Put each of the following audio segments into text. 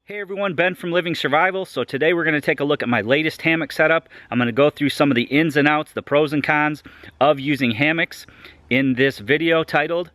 Hey everyone, Ben from Living Survival. So today we're going to take a look at my latest hammock setup. I'm going to go through some of the ins and outs, the pros and cons of using hammocks in this video titled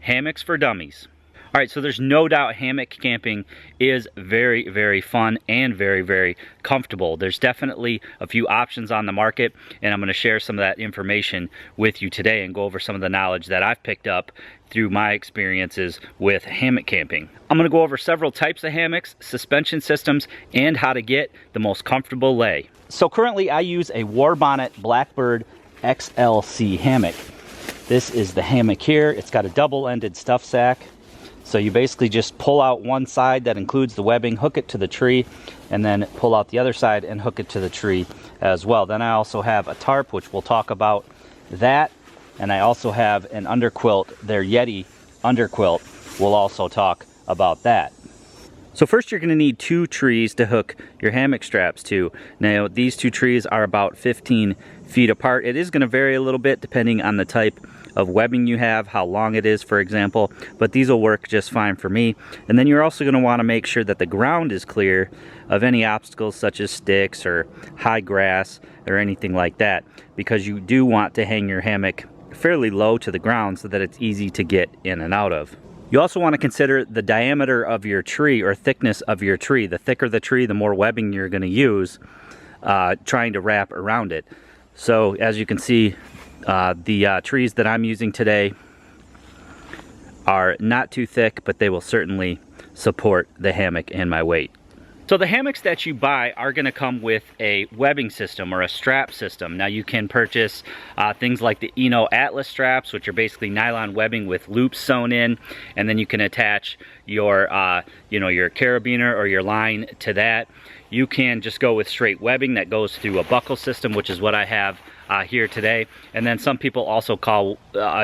Hammocks for Dummies. Alright, so there's no doubt hammock camping is very, very fun and very, very comfortable. There's definitely a few options on the market, and I'm going to share some of that information with you today and go over some of the knowledge that I've picked up through my experiences with hammock camping. I'm going to go over several types of hammocks, suspension systems, and how to get the most comfortable lay. So currently I use a Warbonnet Blackbird XLC hammock. This is the hammock here. It's got a double-ended stuff sack. So you basically just pull out one side that includes the webbing, hook it to the tree, and then pull out the other side and hook it to the tree as well. Then I also have a tarp, which we'll talk about that. And I also have an underquilt, their Yeti underquilt. We'll also talk about that. So first you're going to need two trees to hook your hammock straps to. Now these two trees are about 15 feet apart. It is going to vary a little bit depending on the type of webbing you have, how long it is, for example, but these will work just fine for me. And then you're also going to want to make sure that the ground is clear of any obstacles such as sticks or high grass or anything like that, because you do want to hang your hammock fairly low to the ground so that it's easy to get in and out of. You also want to consider the diameter of your tree or thickness of your tree. The thicker the tree, the more webbing you're going to use trying to wrap around it. So as you can see, the trees that I'm using today are not too thick, but they will certainly support the hammock and my weight. So the hammocks that you buy are going to come with a webbing system or a strap system. Now you can purchase things like the Eno Atlas straps, which are basically nylon webbing with loops sewn in, and then you can attach your your carabiner or your line to that. You can just go with straight webbing that goes through a buckle system, which is what I have here today. And then some people also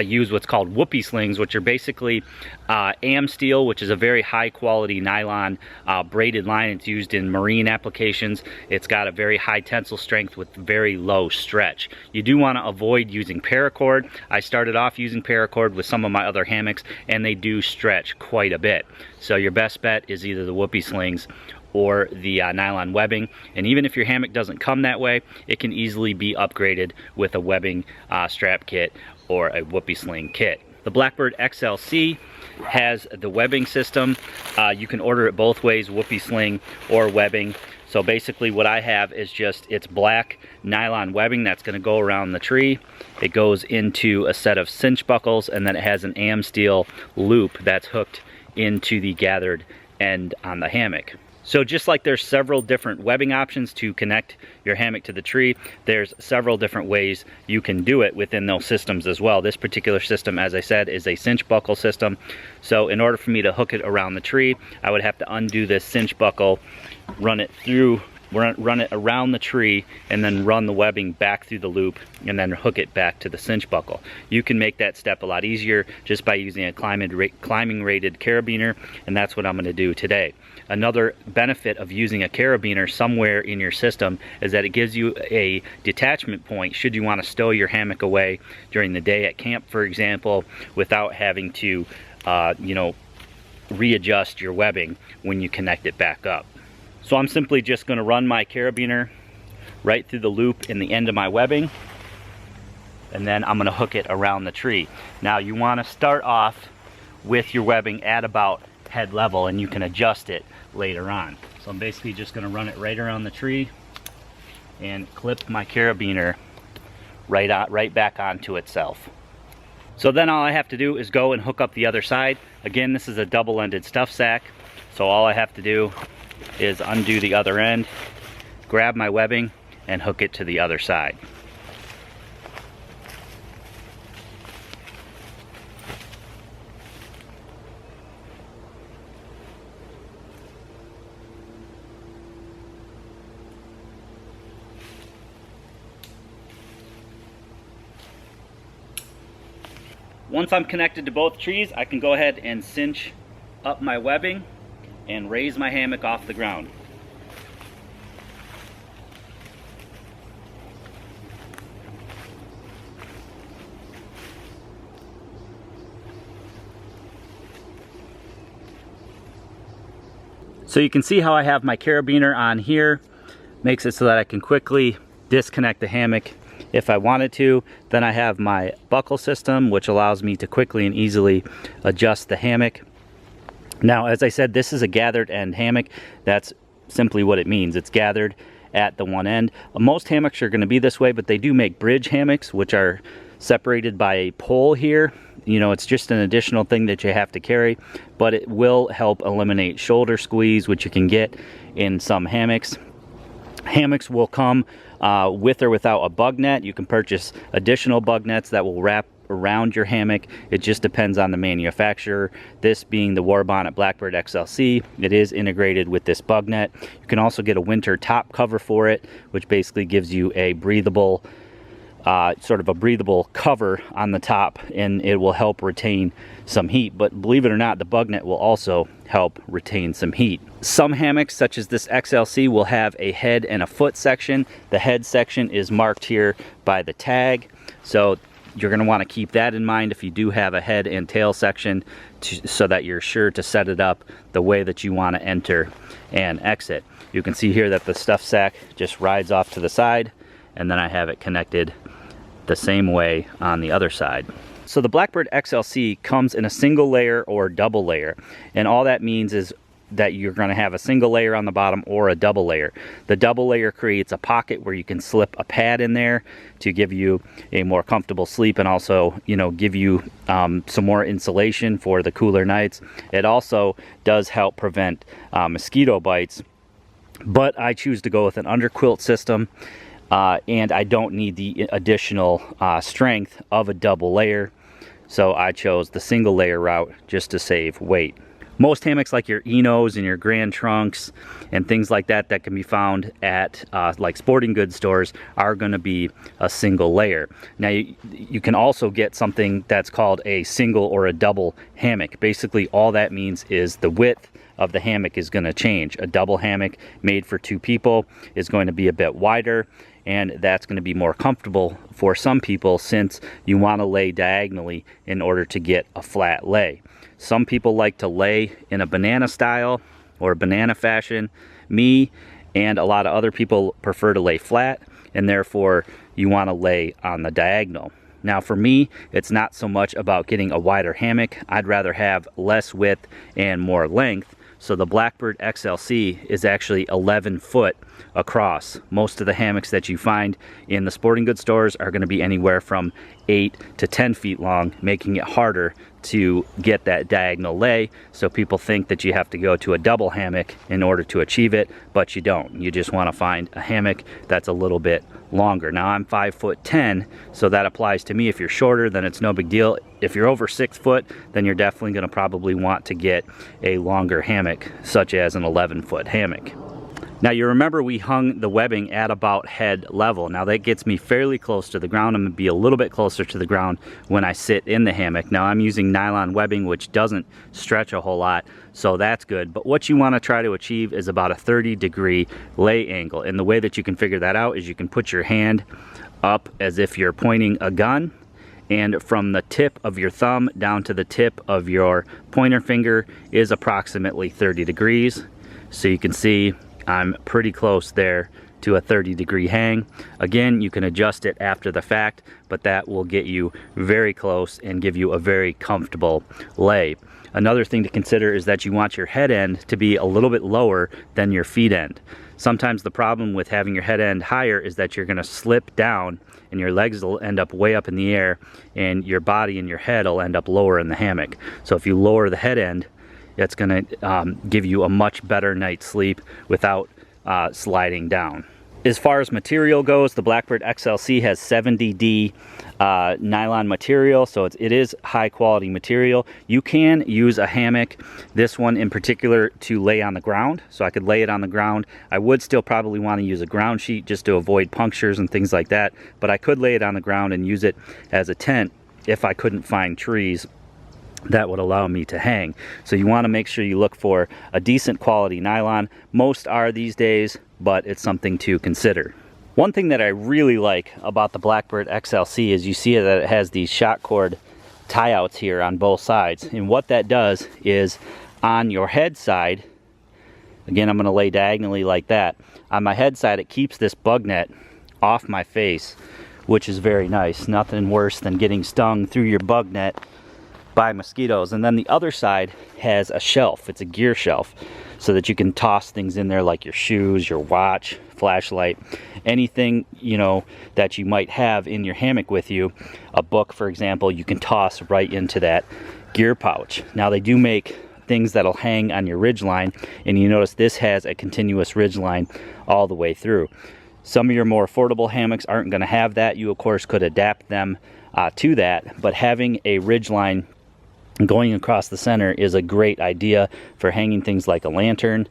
use what's called whoopee slings, which are basically am steel, which is a very high quality nylon braided line. It's used in marine applications. It's got a very high tensile strength with very low stretch. You do want to avoid using paracord. I started off using paracord with some of my other hammocks, and they do stretch quite a bit. So your best bet is either the whoopee slings or the nylon webbing. And even if your hammock doesn't come that way, it can easily be upgraded with a webbing strap kit or a whoopee sling kit. The Blackbird XLC has the webbing system. You can order it both ways, whoopee sling or webbing. So basically what I have is just, it's black nylon webbing that's going to go around the tree. It goes into a set of cinch buckles, and then it has an am steel loop that's hooked into the gathered end on the hammock. So just like there's several different webbing options to connect your hammock to the tree, there's several different ways you can do it within those systems as well. This particular system, as I said, is a cinch buckle system. So in order for me to hook it around the tree, I would have to undo this cinch buckle, run it around the tree, and then run the webbing back through the loop, and then hook it back to the cinch buckle. You can make that step a lot easier just by using a climbing rated carabiner, and that's what I'm going to do today. Another benefit of using a carabiner somewhere in your system is that it gives you a detachment point should you want to stow your hammock away during the day at camp, for example, without having to readjust your webbing when you connect it back up. So I'm simply just going to run my carabiner right through the loop in the end of my webbing, and then I'm going to hook it around the tree. Now you want to start off with your webbing at about head level, and you can adjust it later on. So I'm basically just going to run it right around the tree and clip my carabiner right back onto itself. So then all I have to do is go and hook up the other side. Again, this is a double-ended stuff sack, so all I have to do is undo the other end, grab my webbing, and hook it to the other side. Once I'm connected to both trees, I can go ahead and cinch up my webbing and raise my hammock off the ground. So you can see how I have my carabiner on here. Makes it so that I can quickly disconnect the hammock if I wanted to. Then I have my buckle system, which allows me to quickly and easily adjust the hammock. Now, as I said, this is a gathered end hammock. That's simply what it means. It's gathered at the one end. Most hammocks are going to be this way, but they do make bridge hammocks, which are separated by a pole here. You know, it's just an additional thing that you have to carry, but it will help eliminate shoulder squeeze, which you can get in some hammocks. Hammocks will come with or without a bug net. You can purchase additional bug nets that will wrap around your hammock. It just depends on the manufacturer. This being the Warbonnet Blackbird XLC, it is integrated with this bug net. You can also get a winter top cover for it, which basically gives you a breathable sort of a breathable cover on the top, and it will help retain some heat. But believe it or not, the bug net will also help retain some heat. Some hammocks, such as this XLC, will have a head and a foot section. The head section is marked here by the tag, so you're going to want to keep that in mind if you do have a head and tail section, so that you're sure to set it up the way that you want to enter and exit. You can see here that the stuff sack just rides off to the side, and then I have it connected the same way on the other side. So the Blackbird XLC comes in a single layer or double layer, and all that means is that you're going to have a single layer on the bottom or a double layer. The double layer creates a pocket where you can slip a pad in there to give you a more comfortable sleep, and also, you know, give you some more insulation for the cooler nights. It also does help prevent mosquito bites, but I choose to go with an underquilt system. And I don't need the additional strength of a double layer, so I chose the single layer route just to save weight. Most hammocks, like your Enos and your Grand Trunks and things like that that can be found at like sporting goods stores, are going to be a single layer. Now you can also get something that's called a single or a double hammock. Basically all that means is the width of the hammock is going to change. A double hammock made for two people is going to be a bit wider, and that's going to be more comfortable for some people, since you want to lay diagonally in order to get a flat lay. Some people like to lay in a banana style or banana fashion. Me and a lot of other people prefer to lay flat, and therefore you want to lay on the diagonal. Now for me, it's not so much about getting a wider hammock. I'd rather have less width and more length. So the Blackbird XLC is actually 11 foot across. Most of the hammocks that you find in the sporting goods stores are going to be anywhere from 8 to 10 feet long, making it harder to get that diagonal lay. So people think that you have to go to a double hammock in order to achieve it, but you don't. You just want to find a hammock that's a little bit longer. Now I'm 5'10", so that applies to me. If you're shorter, then it's no big deal. If you're over 6 foot, then you're definitely going to probably want to get a longer hammock, such as an 11-foot hammock. Now you remember we hung the webbing at about head level. Now that gets me fairly close to the ground. I'm going to be a little bit closer to the ground when I sit in the hammock. Now I'm using nylon webbing, which doesn't stretch a whole lot, so that's good. But what you want to try to achieve is about a 30-degree lay angle. And the way that you can figure that out is you can put your hand up as if you're pointing a gun, and from the tip of your thumb down to the tip of your pointer finger is approximately 30 degrees. So you can see I'm pretty close there to a 30-degree hang. Again, you can adjust it after the fact, but that will get you very close and give you a very comfortable lay. Another thing to consider is that you want your head end to be a little bit lower than your feet end. Sometimes the problem with having your head end higher is that you're going to slip down and your legs will end up way up in the air, and your body and your head will end up lower in the hammock. So if you lower the head end, it's going to give you a much better night's sleep without sliding down. As far as material goes, the Blackbird XLC has 70D nylon material, so it is high quality material. You can use a hammock, this one in particular, to lay on the ground. So I could lay it on the ground. I would still probably want to use a ground sheet just to avoid punctures and things like that, but I could lay it on the ground and use it as a tent if I couldn't find trees that would allow me to hang. So you want to make sure you look for a decent quality nylon. Most are these days, but it's something to consider. One thing that I really like about the Blackbird XLC is you see that it has these shock cord tie-outs here on both sides. And what that does is on your head side, Again, I'm going to lay diagonally like that. On my head side, it keeps this bug net off my face, which is very nice. Nothing worse than getting stung through your bug net by mosquitoes. And then the other side has a shelf. It's a gear shelf, so that you can toss things in there like your shoes, your watch, flashlight, anything, you know, that you might have in your hammock with you. A book, for example, you can toss right into that gear pouch. Now, they do make things that'll hang on your ridge line, and you notice this has a continuous ridge line all the way through. Some of your more affordable hammocks aren't going to have that. You, of course, could adapt them to that, but having a ridge line going across the center is a great idea for hanging things like a lantern,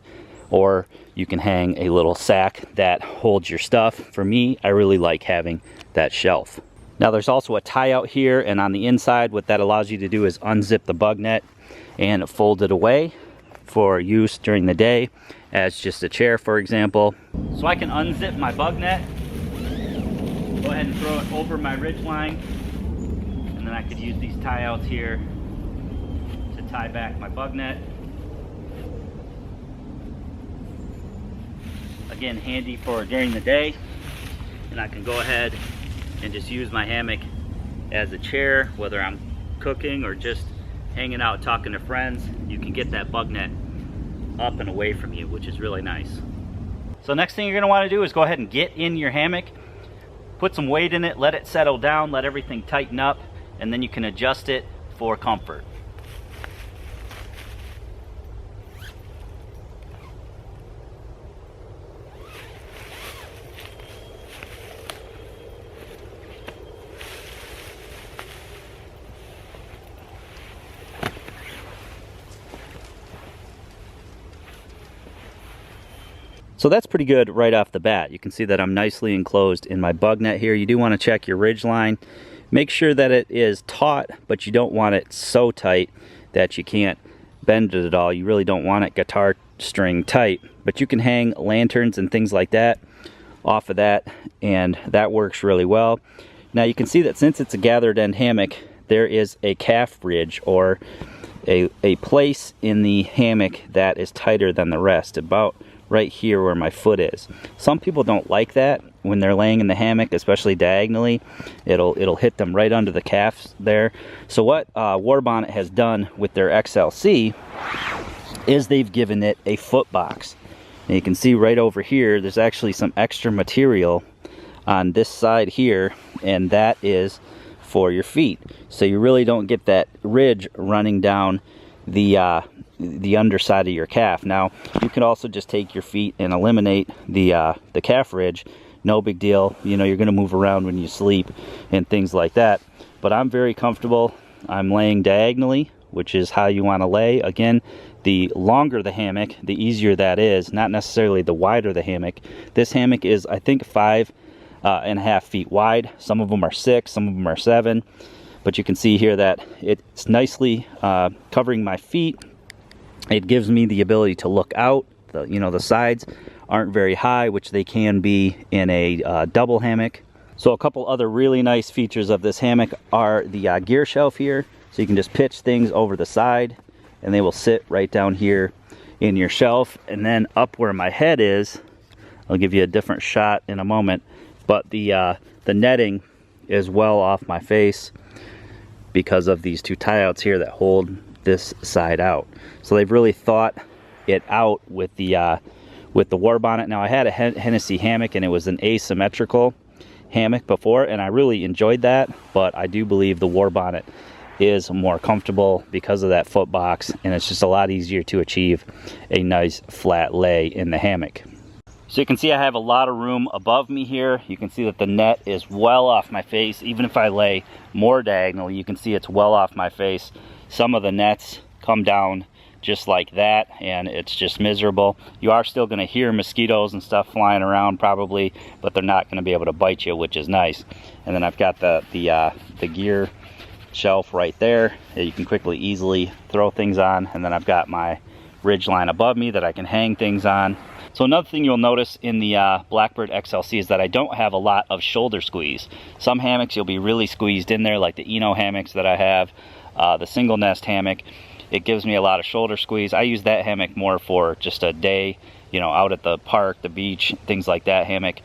or you can hang a little sack that holds your stuff. For me, I really like having that shelf. Now, there's also a tie out here, and on the inside, what that allows you to do is unzip the bug net and fold it away for use during the day as just a chair, for example. So I can unzip my bug net, go ahead and throw it over my ridge line, and then I could use these tie outs here to tie back my bug net. Again, handy for during the day, and I can go ahead and just use my hammock as a chair, whether I'm cooking or just hanging out talking to friends. You can get that bug net up and away from you, which is really nice. So next thing you're going to want to do is go ahead and get in your hammock, put some weight in it, let it settle down, let everything tighten up, and then you can adjust it for comfort. So that's pretty good right off the bat. You can see that I'm nicely enclosed in my bug net here. You do want to check your ridge line. Make sure that it is taut, but you don't want it so tight that you can't bend it at all. You really don't want it guitar string tight, but you can hang lanterns and things like that off of that, and that works really well. Now you can see that since it's a gathered end hammock, there is a calf ridge, or a place in the hammock that is tighter than the rest, about right here where my foot is. Some people don't like that when they're laying in the hammock, especially diagonally. It'll hit them right under the calves there. So what Warbonnet has done with their XLC is they've given it a foot box. And you can see right over here, there's actually some extra material on this side here, and that is for your feet. So you really don't get that ridge running down the underside of your calf. Now, you can also just take your feet and eliminate the calf ridge. No big deal. You know, you're going to move around when you sleep and things like that. But I'm very comfortable. I'm laying diagonally, which is how you want to lay. Again, the longer the hammock, the easier that is, not necessarily the wider the hammock. This hammock is, I think, 5.5 feet wide. Some of them are 6, some of them are 7. But you can see here that it's nicely covering my feet. It gives me the ability to look out. The sides aren't very high, which they can be in a double hammock. So a couple other really nice features of this hammock are the gear shelf here. So you can just pitch things over the side, and they will sit right down here in your shelf. And then up where my head is, I'll give you a different shot in a moment, but the netting is well off my face because of these two tie-outs here that hold this side out. So they've really thought it out with the Warbonnet. Now, I had a Hennessy hammock, and it was an asymmetrical hammock before, and I really enjoyed that, but I do believe the Warbonnet is more comfortable because of that foot box, and it's just a lot easier to achieve a nice flat lay in the hammock. So you can see I have a lot of room above me here. You can see that the net is well off my face. Even if I lay more diagonally, you can see it's well off my face. Some of the nets come down just like that, and it's just miserable. You are still going to hear mosquitoes and stuff flying around probably, but they're not going to be able to bite you, which is nice. And then I've got the gear shelf right there that you can quickly, easily throw things on. And then I've got my ridge line above me that I can hang things on. So another thing you'll notice in the Blackbird XLC is that I don't have a lot of shoulder squeeze. Some hammocks you'll be really squeezed in there, like the Eno hammocks that I have, the single nest hammock. It gives me a lot of shoulder squeeze. I use that hammock more for just a day, you know, out at the park, the beach, things like that hammock.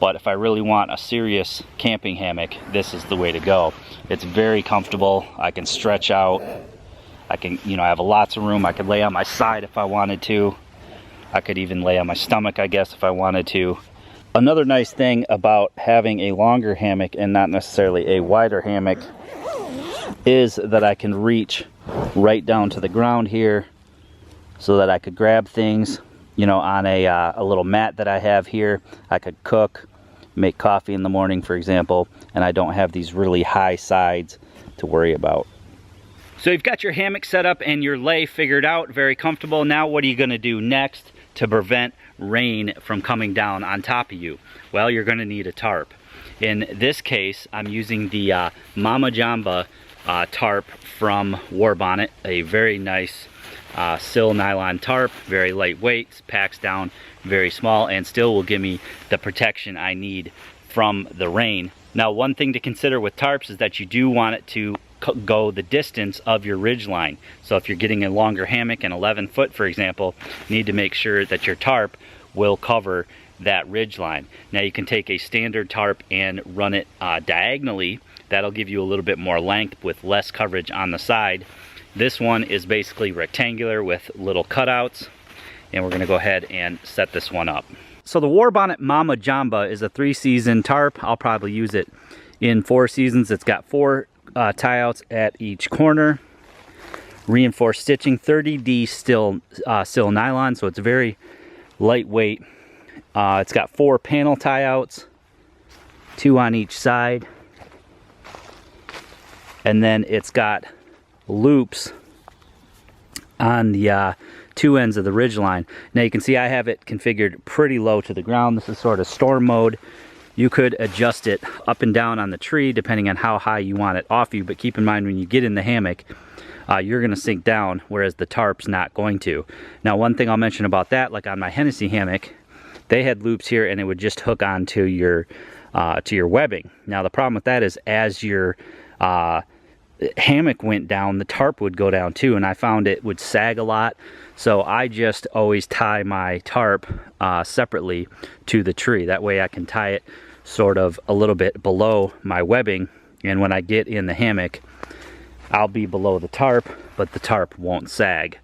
But if I really want a serious camping hammock, this is the way to go. It's very comfortable. I can stretch out. I can, you know, I have lots of room. I could lay on my side if I wanted to. I could even lay on my stomach, I guess, if I wanted to. Another nice thing about having a longer hammock and not necessarily a wider hammock is that I can reach right down to the ground here so that I could grab things, you know, on a little mat that I have here. I could cook, make coffee in the morning, for example, and I don't have these really high sides to worry about. So you've got your hammock set up and your lay figured out, very comfortable. Now what are you going to do next to prevent rain from coming down on top of you? Well, you're going to need a tarp. In this case, I'm using the Mama Jamba tarp from Warbonnet, a very nice sill nylon tarp, very lightweight, packs down very small, and still will give me the protection I need from the rain. Now, one thing to consider with tarps is that you do want it to go the distance of your ridge line. So if you're getting a longer hammock, an 11 foot for example, you need to make sure that your tarp will cover that ridge line. Now you can take a standard tarp and run it diagonally. That'll give you a little bit more length with less coverage on the side. This one is basically rectangular with little cutouts, and we're going to go ahead and set this one up. So the Warbonnet Mama Jamba is a 3-season tarp. I'll probably use it in 4 seasons. It's got 4 tie-outs at each corner, reinforced stitching, 30D sill nylon, so it's very lightweight. It's got 4 panel tie-outs, 2 on each side, and then it's got loops on the 2 ends of the ridge line. Now you can see I have it configured pretty low to the ground. This is sort of storm mode. You could adjust it up and down on the tree depending on how high you want it off you, but keep in mind when you get in the hammock, you're going to sink down, whereas the tarp's not going to. Now one thing I'll mention about that, like on my Hennessy hammock, they had loops here and it would just hook onto your webbing. Now the problem with that is as your hammock went down, the tarp would go down too, and I found it would sag a lot. So I just always tie my tarp separately to the tree. That way I can tie it sort of a little bit below my webbing, and when I get in the hammock, I'll be below the tarp, but the tarp won't sag.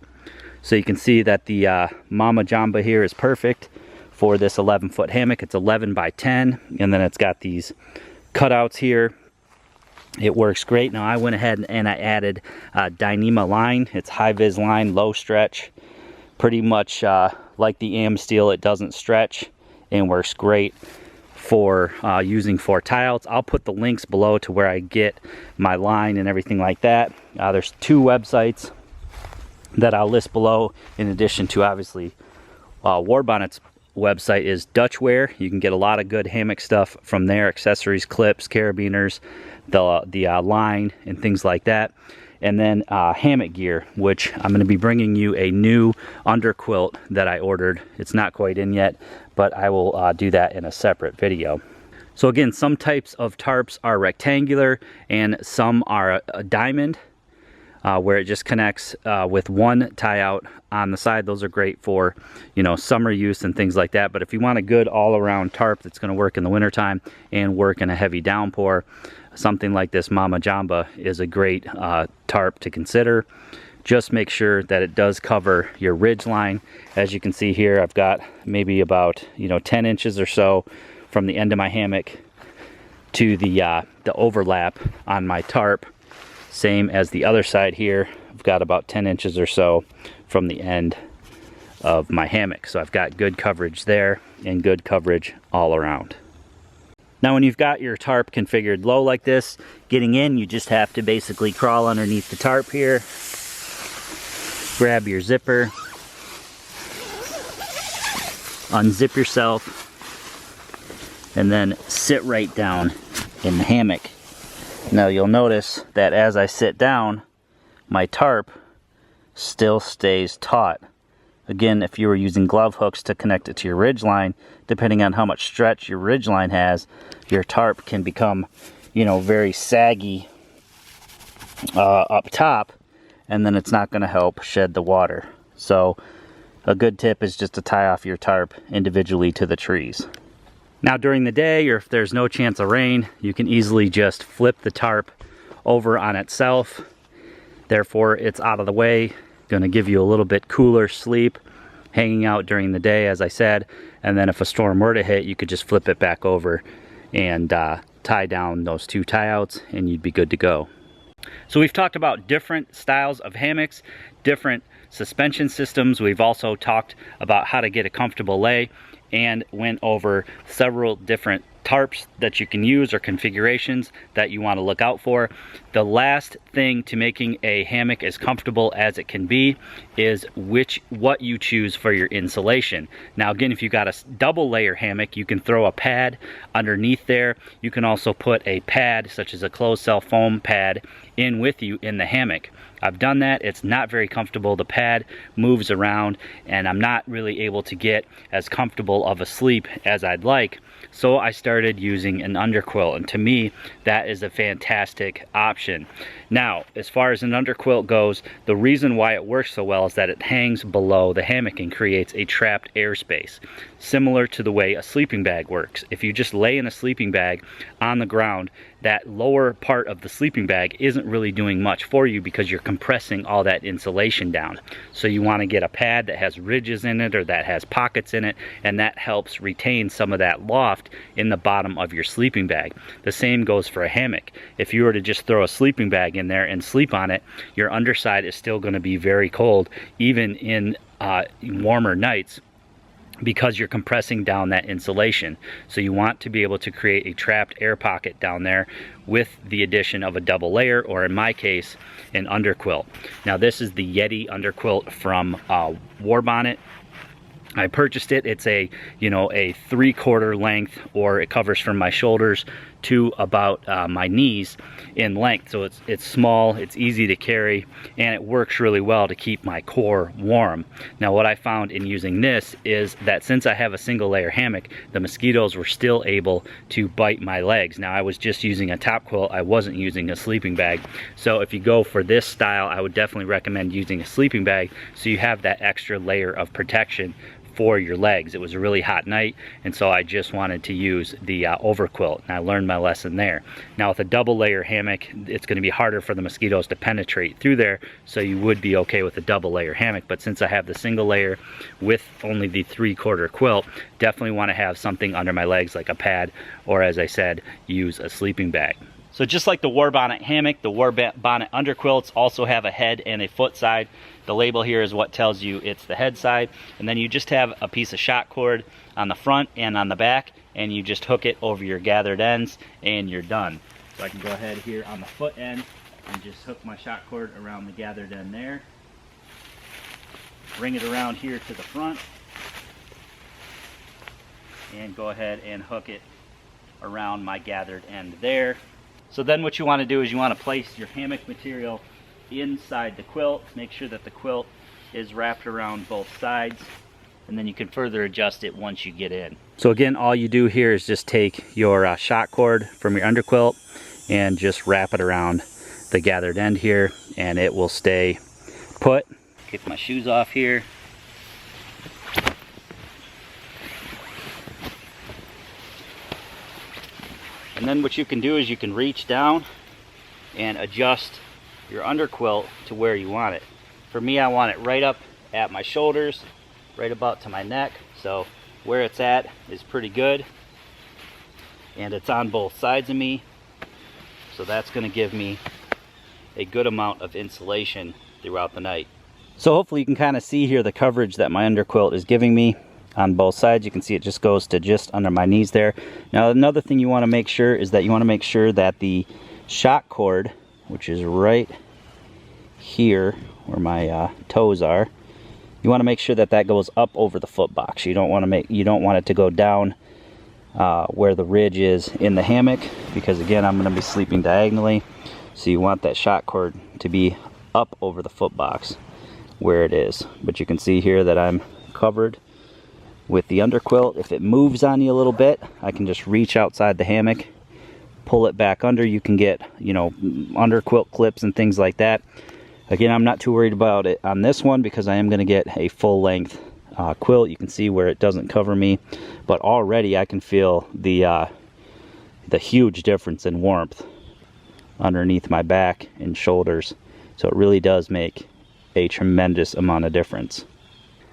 So you can see that the Mama Jamba here is perfect for this 11-foot hammock. It's 11 by 10, and then it's got these cutouts here. It works great. Now I went ahead and I added Dyneema line. It's high-vis line, low stretch. Pretty much like the Amsteel, it doesn't stretch and works great for using for tie-outs. I'll put the links below to where I get my line and everything like that. There's 2 websites that I'll list below, in addition to obviously Warbonnet's website is Dutchware. You can get a lot of good hammock stuff from there, accessories, clips, carabiners, the line and things like that. And then hammock gear, which I'm going to be bringing you a new underquilt that I ordered. It's not quite in yet, but I will do that in a separate video. So again, some types of tarps are rectangular and some are a diamond, where it just connects with one tie out on the side. Those are great for, you know, summer use and things like that. But if you want a good all-around tarp that's going to work in the wintertime and work in a heavy downpour, something like this Mama Jamba is a great tarp to consider. Just make sure that it does cover your ridge line. As you can see here, I've got maybe about 10 inches or so from the end of my hammock to the overlap on my tarp. Same as the other side here. I've got about 10 inches or so from the end of my hammock. So I've got good coverage there and good coverage all around. Now when you've got your tarp configured low like this, getting in, you just have to basically crawl underneath the tarp here, grab your zipper, unzip yourself, and then sit right down in the hammock. Now you'll notice that as I sit down, my tarp still stays taut. Again, if you were using glove hooks to connect it to your ridge line, depending on how much stretch your ridge line has, your tarp can become, very saggy up top, and then it's not going to help shed the water. So a good tip is just to tie off your tarp individually to the trees. Now during the day, or if there's no chance of rain, you can easily just flip the tarp over on itself. Therefore it's out of the way, going to give you a little bit cooler sleep hanging out during the day, as I said. And then if a storm were to hit, you could just flip it back over and tie down those two tie outs and you'd be good to go. So we've talked about different styles of hammocks, different suspension systems. We've also talked about how to get a comfortable lay and went over several different tarps that you can use or configurations that you want to look out for. The last thing to making a hammock as comfortable as it can be is what you choose for your insulation. Now again, if you got a double layer hammock, you can throw a pad underneath there. You can also put a pad such as a closed cell foam pad in with you in the hammock. I've done that. It's not very comfortable. The pad moves around and I'm not really able to get as comfortable of a sleep as I'd like. So I started using an underquilt, and to me that is a fantastic option. Now as far as an underquilt goes, the reason why it works so well is that it hangs below the hammock and creates a trapped airspace, similar to the way a sleeping bag works. If you just lay in a sleeping bag on the ground, that lower part of the sleeping bag isn't really doing much for you because you're compressing all that insulation down. So you want to get a pad that has ridges in it or that has pockets in it, and that helps retain some of that loft in the bottom of your sleeping bag. The same goes for a hammock. If you were to just throw a sleeping bag in there and sleep on it, your underside is still going to be very cold, even in warmer nights, because you're compressing down that insulation. So you want to be able to create a trapped air pocket down there with the addition of a double layer, or in my case, an underquilt. Now this is the Yeti underquilt from Warbonnet. I purchased it. It's a, a 3/4 length, or it covers from my shoulders to about my knees in length. So it's small, it's easy to carry, and it works really well to keep my core warm. Now what I found in using this is that since I have a single layer hammock, the mosquitoes were still able to bite my legs. Now I was just using a top quilt, I wasn't using a sleeping bag. So if you go for this style, I would definitely recommend using a sleeping bag so you have that extra layer of protection for your legs. It was a really hot night, and so I just wanted to use the overquilt, and I learned my lesson there. Now with a double layer hammock, it's going to be harder for the mosquitoes to penetrate through there, so you would be okay with a double layer hammock. But since I have the single layer with only the 3/4 quilt, definitely want to have something under my legs like a pad, or as I said, use a sleeping bag. So just like the Warbonnet hammock, the Warbonnet underquilts also have a head and a foot side. The label here is what tells you it's the head side, and then you just have a piece of shot cord on the front and on the back, and you just hook it over your gathered ends and you're done. So I can go ahead here on the foot end and just hook my shot cord around the gathered end there, bring it around here to the front, and go ahead and hook it around my gathered end there. So then what you want to do is you want to place your hammock material inside the quilt. Make sure that the quilt is wrapped around both sides, and then you can further adjust it once you get in. So again, all you do here is just take your shot cord from your underquilt and just wrap it around the gathered end here, and it will stay put. Get my shoes off here. And then what you can do is you can reach down and adjust your underquilt to where you want it. For me, I want it right up at my shoulders, right about to my neck. So where it's at is pretty good. And it's on both sides of me. So that's going to give me a good amount of insulation throughout the night. So hopefully you can kind of see here the coverage that my underquilt is giving me. On both sides, you can see it just goes to just under my knees there. Now another thing you want to make sure is that you want to make sure that the shot cord, which is right here where my toes are, you want to make sure that that goes up over the foot box. You don't want it to go down where the ridge is in the hammock, because again, I'm going to be sleeping diagonally. So you want that shot cord to be up over the foot box where it is. But you can see here that I'm covered with the underquilt. If it moves on you a little bit, I can just reach outside the hammock, pull it back under. You can get, underquilt clips and things like that Again, I'm not too worried about it on this one because I am going to get a full length quilt. You can see where it doesn't cover me, but already I can feel the huge difference in warmth underneath my back and shoulders. So it really does make a tremendous amount of difference.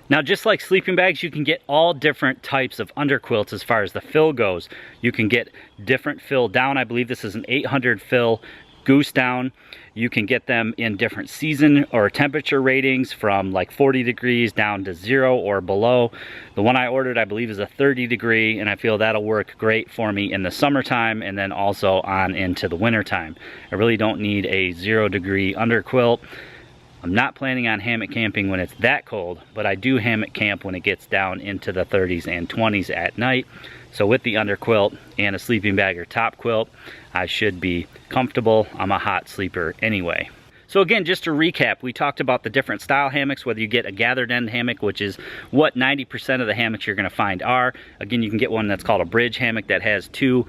Now, just like sleeping bags, you can get all different types of underquilts as far as the fill goes. You can get different fill down. I believe this is an 800 fill goose down. You can get them in different season or temperature ratings from like 40 degrees down to 0 or below. The one I ordered, I believe, is a 30 degree, and I feel that'll work great for me in the summertime and then also on into the wintertime. I really don't need a 0 degree underquilt. I'm not planning on hammock camping when it's that cold, but I do hammock camp when it gets down into the 30s and 20s at night. So with the underquilt and a sleeping bag or top quilt, I should be comfortable. I'm a hot sleeper anyway. So again, just to recap, we talked about the different style hammocks, whether you get a gathered end hammock, which is what 90% of the hammocks you're gonna find are. Again, you can get one that's called a bridge hammock that has two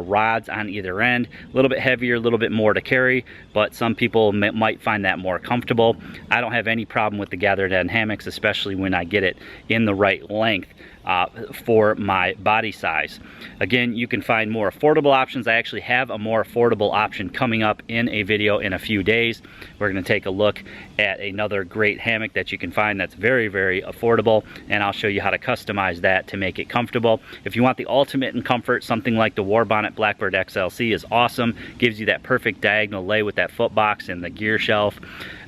rods on either end. A little bit heavier, a little bit more to carry, but some people might find that more comfortable. I don't have any problem with the gathered end hammocks, especially when I get it in the right length for my body size. Again, you can find more affordable options. I actually have a more affordable option coming up in a video in a few days. We're going to take a look at another great hammock that you can find that's very, very affordable, and I'll show you how to customize that to make it comfortable. If you want the ultimate in comfort, something like the Warbonnet Blackbird XLC is awesome. Gives you that perfect diagonal lay with that foot box and the gear shelf.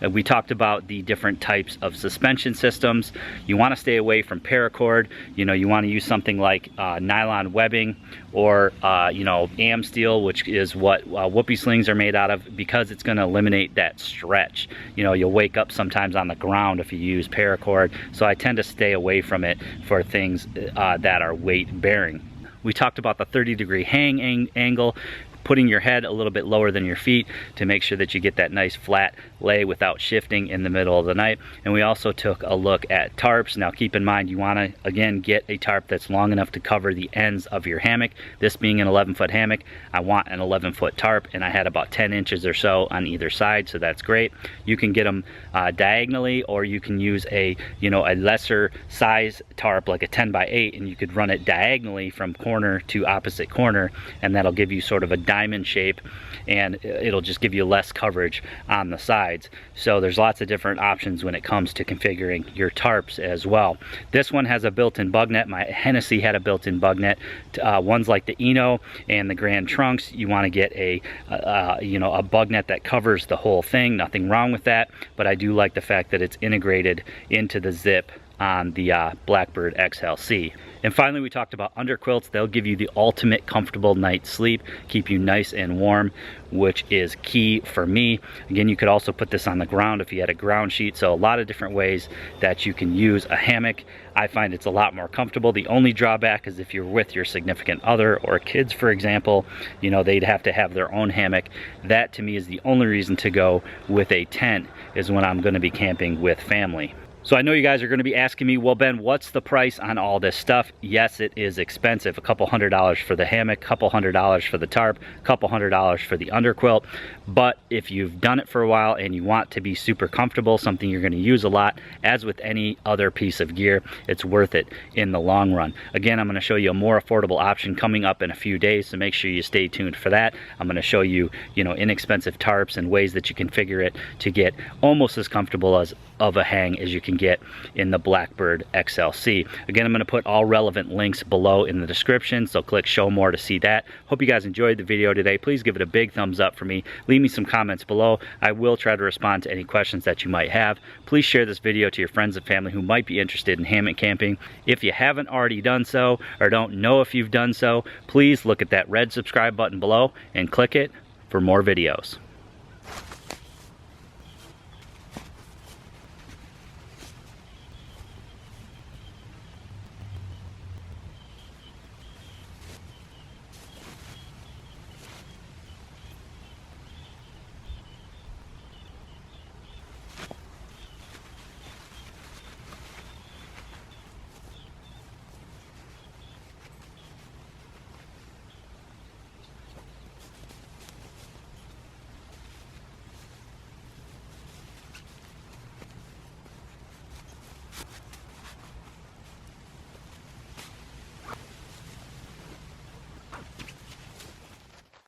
We talked about the different types of suspension systems. You want to stay away from paracord. You want to use something like nylon webbing or am steel, which is what whoopee slings are made out of, because it's going to eliminate that stretch. You'll wake up sometimes on the ground if you use paracord, so I tend to stay away from it for things that are weight bearing. We talked about the 30-degree hang angle, putting your head a little bit lower than your feet to make sure that you get that nice flat lay without shifting in the middle of the night. And we also took a look at tarps. Now keep in mind, you want to again get a tarp that's long enough to cover the ends of your hammock. This being an 11-foot hammock, I want an 11-foot tarp, and I had about 10 inches or so on either side, so that's great. You can get them diagonally, or you can use a lesser size tarp like a 10x8, and you could run it diagonally from corner to opposite corner, and that'll give you sort of a diamond shape, and it'll just give you less coverage on the sides. So there's lots of different options when it comes to configuring your tarps as well. This one has a built-in bug net. My Hennessy had a built-in bug net. Ones like the Eno and the Grand Trunks, you want to get a bug net that covers the whole thing. Nothing wrong with that, but I do like the fact that it's integrated into the zip on the Blackbird XLC. And finally, we talked about underquilts. They'll give you the ultimate comfortable night's sleep, keep you nice and warm, which is key for me. Again, you could also put this on the ground if you had a ground sheet. So a lot of different ways that you can use a hammock. I find it's a lot more comfortable. The only drawback is if you're with your significant other or kids, for example, they'd have to have their own hammock. That to me is the only reason to go with a tent, is when I'm going to be camping with family. So I know you guys are going to be asking me, well, Ben, what's the price on all this stuff? Yes, it is expensive. A couple $100s for the hammock, couple $100s for the tarp, couple $100s for the underquilt. But if you've done it for a while and you want to be super comfortable, something you're going to use a lot, as with any other piece of gear, it's worth it in the long run. Again, I'm going to show you a more affordable option coming up in a few days, so make sure you stay tuned for that. I'm going to show you, inexpensive tarps and ways that you configure it to get almost as comfortable as of a hang as you can get in the Blackbird XLC. Again, I'm going to put all relevant links below in the description, so click show more to see that. Hope you guys enjoyed the video today. Please give it a big thumbs up for me. Leave me some comments below. I will try to respond to any questions that you might have. Please share this video to your friends and family who might be interested in hammock camping. If you haven't already done so, or don't know if you've done so, please look at that red subscribe button below and click it for more videos.